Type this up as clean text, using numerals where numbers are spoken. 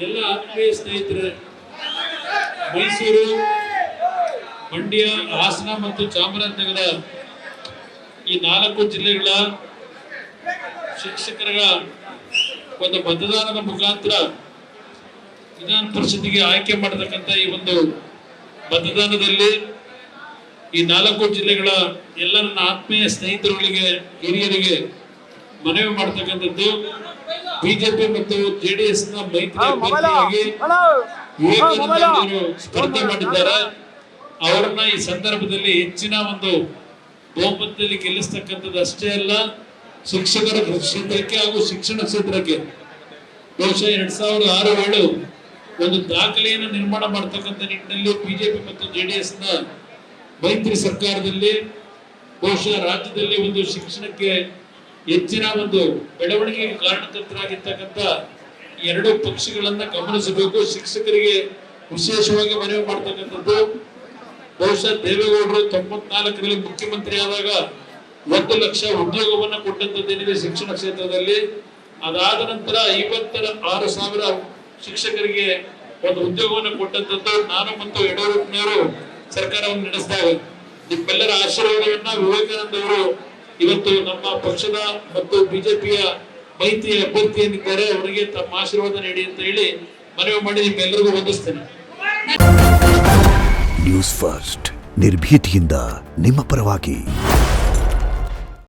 ಎಲ್ಲ ಆತ್ಮೀಯ ಸ್ನೇಹಿತರೆ, ಮೈಸೂರು, ಮಂಡ್ಯ, ಹಾಸನ ಮತ್ತು ಚಾಮರಾಜನಗರ ಈ 4 ಜಿಲ್ಲೆಗಳ ಶಿಕ್ಷಕರ ಒಂದು ಮತದಾನದ ಮುಖಾಂತರ ವಿಧಾನ ಪರಿಷತ್ತಿಗೆ ಆಯ್ಕೆ ಮಾಡತಕ್ಕಂಥ ಈ ಒಂದು ಮತದಾನದಲ್ಲಿ ಈ 4 ಜಿಲ್ಲೆಗಳ ಎಲ್ಲ ನನ್ನ ಆತ್ಮೀಯ ಸ್ನೇಹಿತರುಗಳಿಗೆ, ಹಿರಿಯರಿಗೆ ಮನವಿ ಮಾಡತಕ್ಕಂಥದ್ದು, ಬಿಜೆಪಿ ಮತ್ತು ಜೆಡಿಎಸ್ ನ ಮೈತ್ರಿ ಅಭ್ಯರ್ಥಿಯಾಗಿ ವಿವೇಕಾನಂದ ಅವರು ಸ್ಪರ್ಧೆ ಮಾಡಿದ್ದಾರೆ. ಅವರನ್ನ ಈ ಸಂದರ್ಭದಲ್ಲಿ ಹೆಚ್ಚಿನ ಒಂದು ಬಹುಮತದಲ್ಲಿ ಗೆಲ್ಲಿಸ್ತಕ್ಕಂಥದ್ದು ಅಷ್ಟೇ ಅಲ್ಲ, ಶಿಕ್ಷಕರ ಕ್ಷೇತ್ರಕ್ಕೆ ಹಾಗೂ ಶಿಕ್ಷಣ ಕ್ಷೇತ್ರಕ್ಕೆ ಬಹುಶಃ 2006-7 ಒಂದು ದಾಖಲೆಯನ್ನು ನಿರ್ಮಾಣ ಮಾಡತಕ್ಕಂಥ ನಿಟ್ಟಿನಲ್ಲಿ ಬಿಜೆಪಿ ಮತ್ತು ಜೆಡಿಎಸ್ ನ ಮೈತ್ರಿ ಸರ್ಕಾರದಲ್ಲಿ ಬಹುಶಃ ರಾಜ್ಯದಲ್ಲಿ ಒಂದು ಶಿಕ್ಷಣಕ್ಕೆ ಹೆಚ್ಚಿನ ಒಂದು ಬೆಳವಣಿಗೆಗೆ ಕಾರಣಕರ್ತರಾಗಿರ್ತಕ್ಕಂಥ 2 ಪಕ್ಷಗಳನ್ನ ಗಮನಿಸಬೇಕು. ಶಿಕ್ಷಕರಿಗೆ ವಿಶೇಷವಾಗಿ ಮನವಿ ಮಾಡತಕ್ಕಂಥದ್ದು, ಬಹುಶಃ ದೇವೇಗೌಡರು 94ರಲ್ಲಿ ಮುಖ್ಯಮಂತ್ರಿ ಆದಾಗ 1 ಲಕ್ಷ ಉದ್ಯೋಗವನ್ನ ಕೊಟ್ಟಂತದ್ದೇನಿದೆ ಶಿಕ್ಷಣ ಕ್ಷೇತ್ರದಲ್ಲಿ. ಅದಾದ ನಂತರ 56,000 ಶಿಕ್ಷಕರಿಗೆ ಒಂದು ಉದ್ಯೋಗವನ್ನು ಕೊಟ್ಟಂತದ್ದು ನಾನು ಮತ್ತು ಯಡಿಯೂರಪ್ಪನವರು ಸರ್ಕಾರವನ್ನು ನಡೆಸಿದಾಗ ನಿಮ್ಮೆಲ್ಲರ ಆಶೀರ್ವಾದವನ್ನ ವಿವೇಕಾನಂದ ಅವರು ಇವತ್ತು ನಮ್ಮ ಪಕ್ಷದ ಮತ್ತು ಬಿಜೆಪಿಯ ಮೈತ್ರಿ ಅಭ್ಯರ್ಥಿ ಏನಿದ್ದಾರೆ ಅವರಿಗೆ ತಮ್ಮ ಆಶೀರ್ವಾದ ನೀಡಿ ಅಂತ ಹೇಳಿ ಮನವಿ ಮಾಡಿ ನಿಮ್ಮೆಲ್ಲರಿಗೂ ವಂದಿಸ್ತೇನೆ. ನ್ಯೂಸ್ ಫಸ್ಟ್, ನಿರ್ಭೀತಿಯಿಂದ ನಿಮ್ಮ ಪರವಾಗಿ.